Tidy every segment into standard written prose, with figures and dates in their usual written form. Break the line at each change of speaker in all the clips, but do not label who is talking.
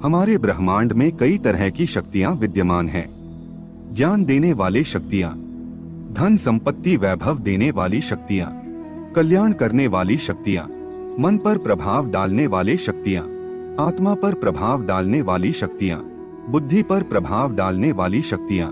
हमारे ब्रह्मांड में कई तरह की शक्तियां विद्यमान हैं। ज्ञान देने वाली शक्तियां, धन संपत्ति वैभव देने वाली शक्तियां, कल्याण करने वाली शक्तियां, मन पर प्रभाव डालने वाली शक्तियां, आत्मा पर प्रभाव डालने वाली शक्तियां, बुद्धि पर प्रभाव डालने वाली शक्तियां।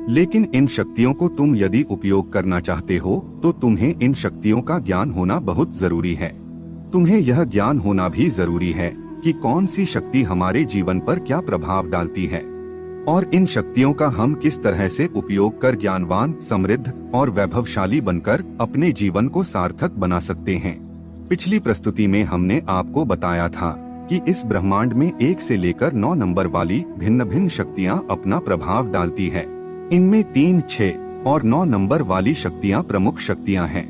लेकिन इन शक्तियों को तुम यदि उपयोग करना चाहते हो तो तुम्हें इन शक्तियों का ज्ञान होना बहुत जरूरी है। तुम्हें यह ज्ञान होना भी जरूरी है कि कौन सी शक्ति हमारे जीवन पर क्या प्रभाव डालती है और इन शक्तियों का हम किस तरह से उपयोग कर ज्ञानवान, समृद्ध और वैभवशाली बनकर अपने जीवन को सार्थक बना सकते हैं। पिछली प्रस्तुति में हमने आपको बताया था कि इस ब्रह्मांड में 1 से लेकर 9 नंबर वाली भिन्न भिन्न शक्तियां अपना प्रभाव डालती है। इनमें 3, 6 और 9 नंबर वाली शक्तियां प्रमुख शक्तियां हैं।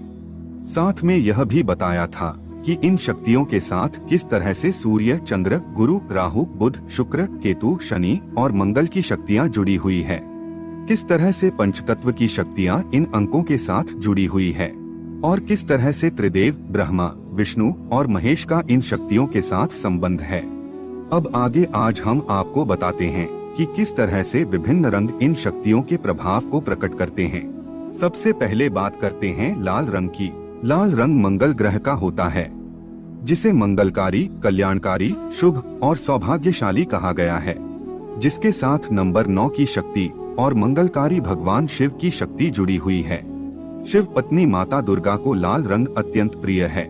साथ में यह भी बताया था कि इन शक्तियों के साथ किस तरह से सूर्य, चंद्र, गुरु, राहु, बुध, शुक्र, केतु, शनि और मंगल की शक्तियां जुड़ी हुई है। किस तरह से पंचतत्व की शक्तियां इन अंकों के साथ जुड़ी हुई है और किस तरह से त्रिदेव, ब्रह्मा, विष्णु और महेश का इन शक्तियों के साथ संबंध है। अब आगे आज हम आपको बताते हैं कि किस तरह से विभिन्न रंग इन शक्तियों के प्रभाव को प्रकट करते हैं। सबसे पहले बात करते हैं लाल रंग की। लाल रंग मंगल ग्रह का होता है, जिसे मंगलकारी, कल्याणकारी, शुभ और सौभाग्यशाली कहा गया है, जिसके साथ नंबर 9 की शक्ति और मंगलकारी भगवान शिव की शक्ति जुड़ी हुई है। शिव पत्नी माता दुर्गा को लाल रंग अत्यंत प्रिय है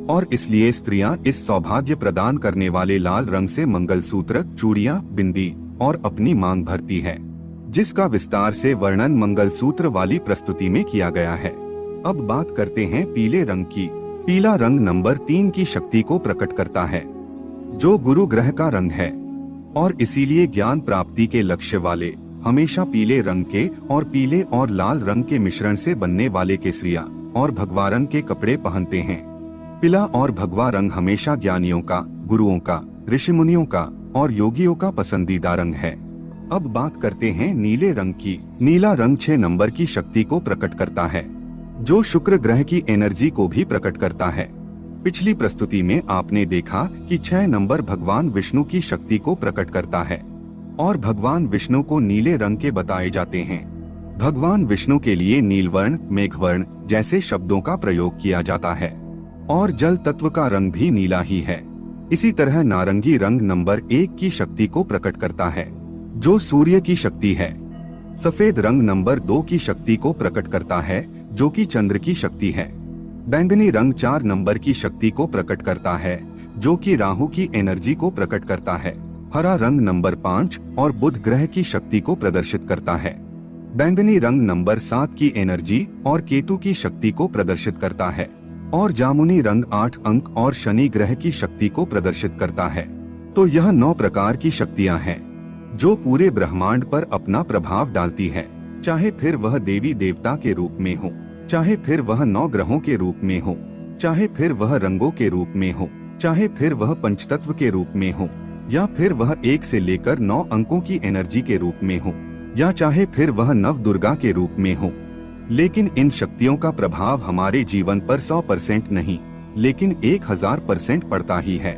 और इसलिए स्त्रियां इस सौभाग्य प्रदान करने वाले लाल रंग से मंगलसूत्र, चूड़ियां, बिंदी और अपनी मांग भरती है, जिसका विस्तार से वर्णन मंगलसूत्र वाली प्रस्तुति में किया गया है। अब बात करते हैं पीले रंग की। पीला रंग नंबर 3 की शक्ति को प्रकट करता है, जो गुरु ग्रह का रंग है और इसीलिए ज्ञान प्राप्ति के लक्ष्य वाले हमेशा पीले रंग के और पीले और लाल रंग के मिश्रण से बनने वाले केसरिया और भगवा रंग के कपड़े पहनते हैं। पीला और भगवा रंग हमेशा ज्ञानियों का, गुरुओं का, ऋषि मुनियों का और योगियों का पसंदीदा रंग है। अब बात करते हैं नीले रंग की। नीला रंग 6 नंबर की शक्ति को प्रकट करता है, जो शुक्र ग्रह की एनर्जी को भी प्रकट करता है। पिछली प्रस्तुति में आपने देखा कि 6 नंबर भगवान विष्णु की शक्ति को प्रकट करता है और भगवान विष्णु को नीले रंग के बताए जाते हैं। भगवान विष्णु के लिए नीलवर्ण, मेघवर्ण जैसे शब्दों का प्रयोग किया जाता है और जल तत्व का रंग भी नीला ही है। इसी तरह नारंगी रंग नंबर 1 की शक्ति को प्रकट करता है, जो सूर्य की शक्ति है। सफेद रंग नंबर 2 की शक्ति को प्रकट करता है, जो कि चंद्र की शक्ति है। बैंगनी रंग 4 नंबर की शक्ति को प्रकट करता है, जो कि राहु की एनर्जी को प्रकट करता है। हरा रंग नंबर 5 और बुध ग्रह की शक्ति को प्रदर्शित करता है। बैंगनी रंग नंबर 7 की एनर्जी और केतु की शक्ति को प्रदर्शित करता है और जामुनी रंग 8 अंक और शनि ग्रह की शक्ति को प्रदर्शित करता है। तो यह 9 प्रकार की शक्तियां हैं जो पूरे ब्रह्मांड पर अपना प्रभाव डालती है, चाहे फिर वह देवी देवता के रूप में हो, चाहे फिर वह 9 ग्रहों के रूप में हो, चाहे फिर वह रंगों के रूप में हो, चाहे फिर वह पंचतत्व के रूप में हो, या फिर वह 1 से लेकर 9 अंकों की एनर्जी के रूप में हो, या चाहे फिर वह नव दुर्गा के रूप में हो। लेकिन इन शक्तियों का प्रभाव हमारे जीवन पर 100% नहीं, लेकिन 1000% पड़ता ही है।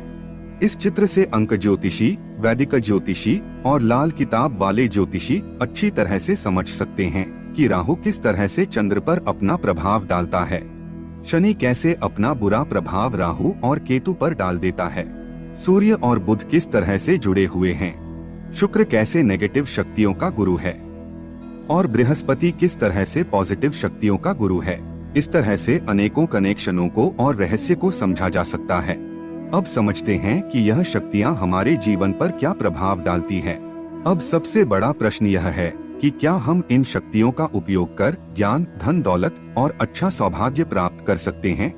इस चित्र से अंक ज्योतिषी, वैदिक ज्योतिषी और लाल किताब वाले ज्योतिषी अच्छी तरह से समझ सकते हैं कि राहु किस तरह से चंद्र पर अपना प्रभाव डालता है, शनि कैसे अपना बुरा प्रभाव राहु और केतु पर डाल देता है, सूर्य और बुध किस तरह से जुड़े हुए हैं, शुक्र कैसे नेगेटिव शक्तियों का गुरु है और बृहस्पति किस तरह से पॉजिटिव शक्तियों का गुरु है। इस तरह से अनेकों कनेक्शनों को और रहस्य को समझा जा सकता है। अब समझते हैं कि यह शक्तियां हमारे जीवन पर क्या प्रभाव डालती है। अब सबसे बड़ा प्रश्न यह है कि क्या हम इन शक्तियों का उपयोग कर ज्ञान, धन, दौलत और अच्छा सौभाग्य प्राप्त कर सकते हैं?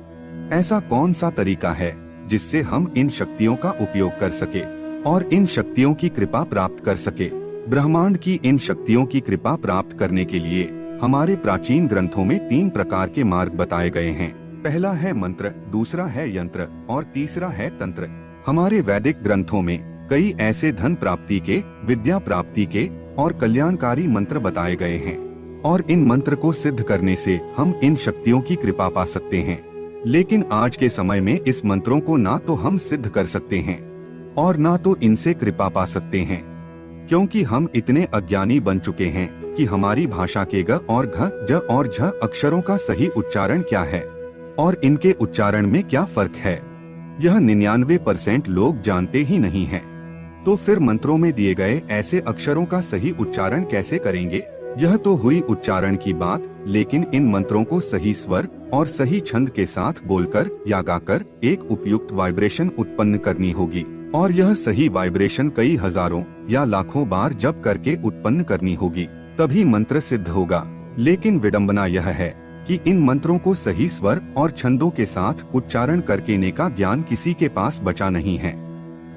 ऐसा कौन सा तरीका है जिससे हम इन शक्तियों का उपयोग कर सके और इन शक्तियों की कृपा प्राप्त कर सके? ब्रह्मांड की इन शक्तियों की कृपा प्राप्त करने के लिए हमारे प्राचीन ग्रंथों में 3 प्रकार के मार्ग बताए गए हैं। पहला है मंत्र, दूसरा है यंत्र और तीसरा है तंत्र। हमारे वैदिक ग्रंथों में कई ऐसे धन प्राप्ति के, विद्या प्राप्ति के और कल्याणकारी मंत्र बताए गए हैं और इन मंत्र को सिद्ध करने से हम इन शक्तियों की कृपा पा सकते हैं। लेकिन आज के समय में इस मंत्रों को ना तो हम सिद्ध कर सकते हैं और ना तो इनसे कृपा पा सकते हैं, क्योंकि हम इतने अज्ञानी बन चुके हैं कि हमारी भाषा के ग और घ, ज और झ अक्षरों का सही उच्चारण क्या है और इनके उच्चारण में क्या फर्क है, यह 99% लोग जानते ही नहीं हैं। तो फिर मंत्रों में दिए गए ऐसे अक्षरों का सही उच्चारण कैसे करेंगे? यह तो हुई उच्चारण की बात, लेकिन इन मंत्रों को सही स्वर और सही छंद के साथ बोलकर या गाकर एक उपयुक्त वाइब्रेशन उत्पन्न करनी होगी, और यह सही वाइब्रेशन कई हजारों या लाखों बार जप करके उत्पन्न करनी होगी, तभी मंत्र सिद्ध होगा। लेकिन विडंबना यह है कि इन मंत्रों को सही स्वर और छंदों के साथ उच्चारण करने का ज्ञान किसी के पास बचा नहीं है।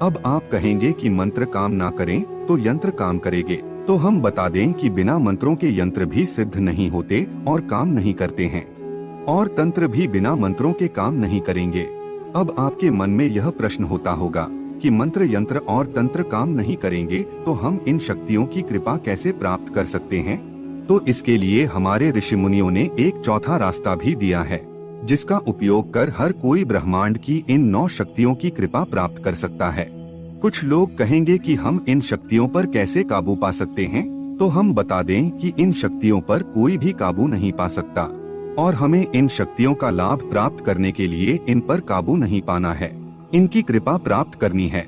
अब आप कहेंगे कि मंत्र काम ना करें तो यंत्र काम करेंगे, तो हम बता दें कि बिना मंत्रों के यंत्र भी सिद्ध नहीं होते और काम नहीं करते हैं, और तंत्र भी बिना मंत्रों के काम नहीं करेंगे। अब आपके मन में यह प्रश्न होता होगा कि मंत्र, यंत्र और तंत्र काम नहीं करेंगे तो हम इन शक्तियों की कृपा कैसे प्राप्त कर सकते हैं? तो इसके लिए हमारे ऋषि मुनियों ने एक चौथा रास्ता भी दिया है, जिसका उपयोग कर हर कोई ब्रह्मांड की इन 9 शक्तियों की कृपा प्राप्त कर सकता है। कुछ लोग कहेंगे कि हम इन शक्तियों पर कैसे काबू पा सकते हैं? तो हम बता दें कि इन शक्तियों पर कोई भी काबू नहीं पा सकता, और हमें इन शक्तियों का लाभ प्राप्त करने के लिए इन पर काबू नहीं पाना है, इनकी कृपा प्राप्त करनी है।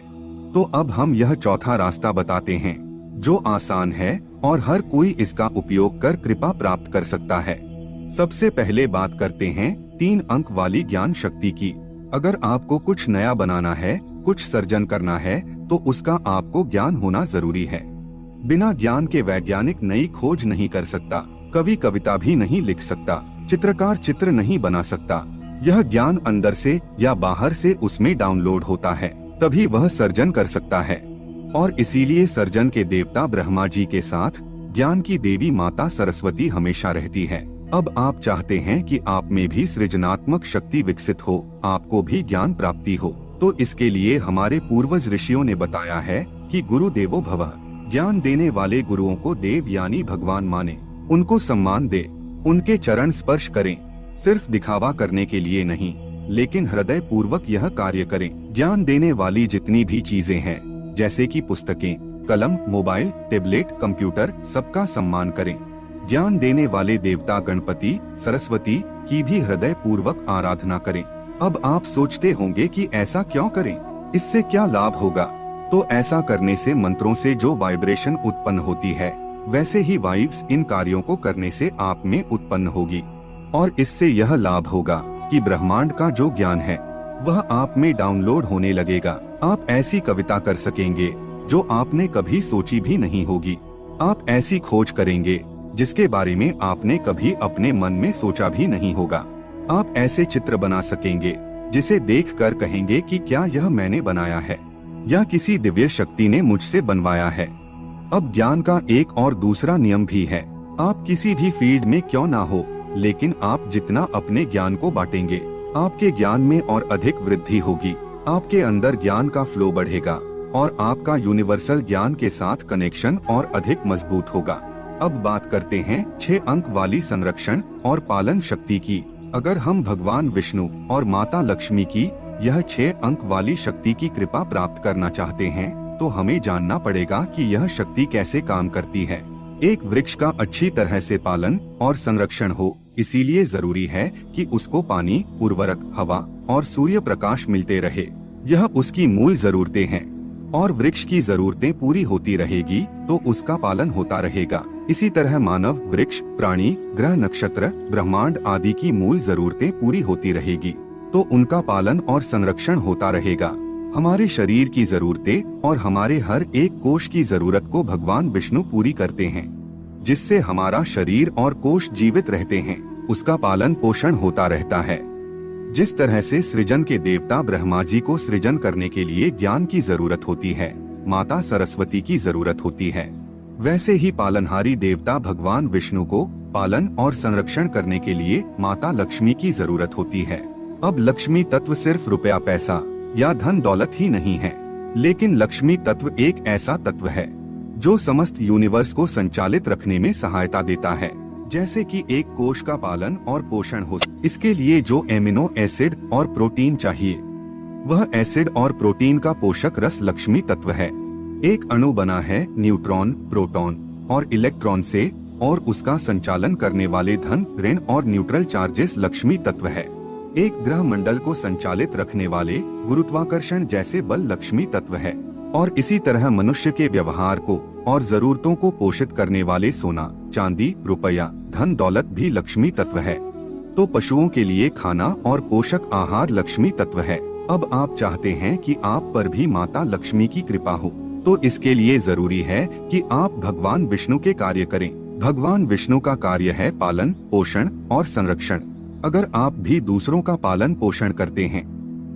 तो अब हम यह चौथा रास्ता बताते हैं, जो आसान है और हर कोई इसका उपयोग कर कृपा प्राप्त कर सकता है। सबसे पहले बात करते हैं 3 अंक वाली ज्ञान शक्ति की। अगर आपको कुछ नया बनाना है, कुछ सर्जन करना है, तो उसका आपको ज्ञान होना जरूरी है। बिना ज्ञान के वैज्ञानिक नई खोज नहीं कर सकता, कवि कविता भी नहीं लिख सकता, चित्रकार चित्र नहीं बना सकता। यह ज्ञान अंदर से या बाहर से उसमें डाउनलोड होता है, तभी वह सर्जन कर सकता है। और इसीलिए सर्जन के देवता ब्रह्मा जी के साथ ज्ञान की देवी माता सरस्वती हमेशा रहती है। अब आप चाहते हैं कि आप में भी सृजनात्मक शक्ति विकसित हो, आपको भी ज्ञान प्राप्ति हो, तो इसके लिए हमारे पूर्वज ऋषियों ने बताया है कि गुरु देवो भवः, ज्ञान देने वाले गुरुओं को देव यानी भगवान माने, उनको सम्मान दे, उनके चरण स्पर्श करें, सिर्फ दिखावा करने के लिए नहीं, लेकिन हृदय पूर्वक यह कार्य करें। ज्ञान देने वाली जितनी भी चीजें हैं, जैसे कि पुस्तकें, कलम, मोबाइल, टेबलेट, कंप्यूटर, सबका सम्मान करें। ज्ञान देने वाले देवता गणपति, सरस्वती की भी हृदय पूर्वक आराधना करें। अब आप सोचते होंगे कि ऐसा क्यों करें, इससे क्या लाभ होगा? तो ऐसा करने से मंत्रों से जो वाइब्रेशन उत्पन्न होती है, वैसे ही वाइब्स इन कार्यों को करने से आप में उत्पन्न होगी, और इससे यह लाभ होगा कि ब्रह्मांड का जो ज्ञान है वह आप में डाउनलोड होने लगेगा। आप ऐसी कविता कर सकेंगे जो आपने कभी सोची भी नहीं होगी। आप ऐसी खोज करेंगे जिसके बारे में आपने कभी अपने मन में सोचा भी नहीं होगा। आप ऐसे चित्र बना सकेंगे जिसे देखकर कहेंगे कि क्या यह मैंने बनाया है या किसी दिव्य शक्ति ने मुझसे बनवाया है। अब ज्ञान का एक और दूसरा नियम भी है। आप किसी भी फील्ड में क्यों ना हो, लेकिन आप जितना अपने ज्ञान को बांटेंगे, आपके ज्ञान में और अधिक वृद्धि होगी। आपके अंदर ज्ञान का फ्लो बढ़ेगा और आपका यूनिवर्सल ज्ञान के साथ कनेक्शन और अधिक मजबूत होगा। अब बात करते हैं 6 अंक वाली संरक्षण और पालन शक्ति की। अगर हम भगवान विष्णु और माता लक्ष्मी की यह 6 अंक वाली शक्ति की कृपा प्राप्त करना चाहते हैं, तो हमें जानना पड़ेगा कि यह शक्ति कैसे काम करती है। एक वृक्ष का अच्छी तरह से पालन और संरक्षण हो, इसीलिए जरूरी है कि उसको पानी, उर्वरक, हवा और सूर्य प्रकाश मिलते रहे। यह उसकी मूल जरूरतें हैं, और वृक्ष की जरूरतें पूरी होती रहेगी तो उसका पालन होता रहेगा। इसी तरह मानव, वृक्ष, प्राणी, ग्रह, नक्षत्र, ब्रह्मांड आदि की मूल जरूरतें पूरी होती रहेगी तो उनका पालन और संरक्षण होता रहेगा। हमारे शरीर की जरूरतें और हमारे हर एक कोश की जरूरत को भगवान विष्णु पूरी करते हैं, जिससे हमारा शरीर और कोश जीवित रहते हैं, उसका पालन पोषण होता रहता है। जिस तरह से सृजन के देवता ब्रह्मा जी को सृजन करने के लिए ज्ञान की जरूरत होती है, माता सरस्वती की जरूरत होती है, वैसे ही पालनहारी देवता भगवान विष्णु को पालन और संरक्षण करने के लिए माता लक्ष्मी की जरूरत होती है। अब लक्ष्मी तत्व सिर्फ रुपया पैसा या धन दौलत ही नहीं है, लेकिन लक्ष्मी तत्व एक ऐसा तत्व है जो समस्त यूनिवर्स को संचालित रखने में सहायता देता है। जैसे कि एक कोश का पालन और पोषण हो, इसके लिए जो एमिनो एसिड और प्रोटीन चाहिए, वह एसिड और प्रोटीन का पोषक रस लक्ष्मी तत्व है। एक अणु बना है न्यूट्रॉन, प्रोटॉन और इलेक्ट्रॉन से, और उसका संचालन करने वाले धन, ऋण और न्यूट्रल चार्जेस लक्ष्मी तत्व है। एक ग्रह मंडल को संचालित रखने वाले गुरुत्वाकर्षण जैसे बल लक्ष्मी तत्व है। और इसी तरह मनुष्य के व्यवहार को और जरूरतों को पोषित करने वाले सोना, चांदी, रुपया, धन दौलत भी लक्ष्मी तत्व है। तो पशुओं के लिए खाना और पोषक आहार लक्ष्मी तत्व है। अब आप चाहते हैं कि आप पर भी माता लक्ष्मी की कृपा हो, तो इसके लिए जरूरी है कि आप भगवान विष्णु के कार्य करें। भगवान विष्णु का कार्य है पालन, पोषण और संरक्षण। अगर आप भी दूसरों का पालन पोषण करते हैं,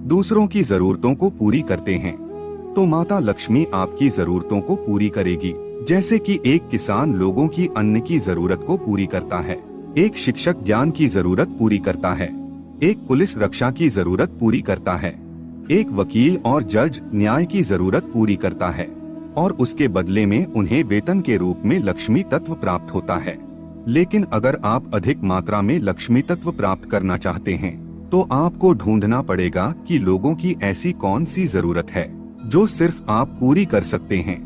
दूसरों की जरूरतों को पूरी करते हैं, तो माता लक्ष्मी आपकी जरूरतों को पूरी करेगी। जैसे कि एक किसान लोगों की अन्न की जरूरत को पूरी करता है, एक शिक्षक ज्ञान की जरूरत पूरी करता है, एक पुलिस रक्षा की जरूरत पूरी करता है, एक वकील और जज न्याय की जरूरत पूरी करता है, और उसके बदले में उन्हें वेतन के रूप में लक्ष्मी तत्व प्राप्त होता है। लेकिन अगर आप अधिक मात्रा में लक्ष्मी तत्व प्राप्त करना चाहते हैं, तो आपको ढूंढना पड़ेगा कि लोगों की ऐसी कौन सी जरूरत है जो सिर्फ आप पूरी कर सकते हैं।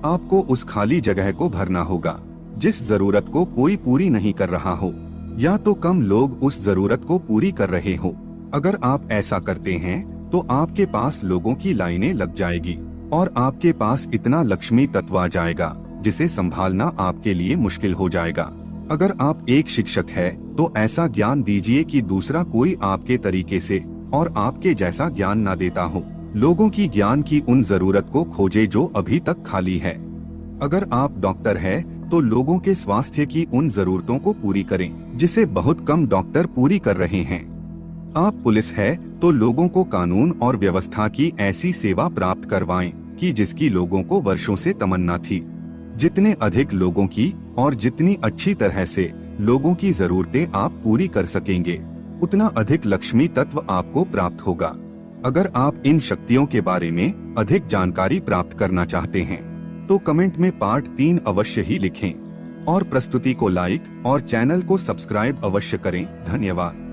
आपको उस खाली जगह को भरना होगा जिस जरूरत को कोई पूरी नहीं कर रहा हो, या तो कम लोग उस जरूरत को पूरी कर रहे हो। अगर आप ऐसा करते हैं तो आपके पास लोगों की लाइनें लग जाएगी और आपके पास इतना लक्ष्मी तत्व आ जाएगा जिसे संभालना आपके लिए मुश्किल हो जाएगा। अगर आप एक शिक्षक है तो ऐसा ज्ञान दीजिए कि दूसरा कोई आपके तरीके से और आपके जैसा ज्ञान ना देता हो। लोगों की ज्ञान की उन जरूरत को खोजे जो अभी तक खाली है। अगर आप डॉक्टर है तो लोगों के स्वास्थ्य की उन जरूरतों को पूरी करें जिसे बहुत कम डॉक्टर पूरी कर रहे हैं। आप पुलिस है तो लोगों को कानून और व्यवस्था की ऐसी सेवा प्राप्त करवाएं कि जिसकी लोगों को वर्षों से तमन्ना थी। जितने अधिक लोगों की और जितनी अच्छी तरह से लोगों की जरूरतें आप पूरी कर सकेंगे, उतना अधिक लक्ष्मी तत्व आपको प्राप्त होगा। अगर आप इन शक्तियों के बारे में अधिक जानकारी प्राप्त करना चाहते हैं तो कमेंट में पार्ट 3 अवश्य ही लिखें और प्रस्तुति को लाइक और चैनल को सब्सक्राइब अवश्य करें। धन्यवाद।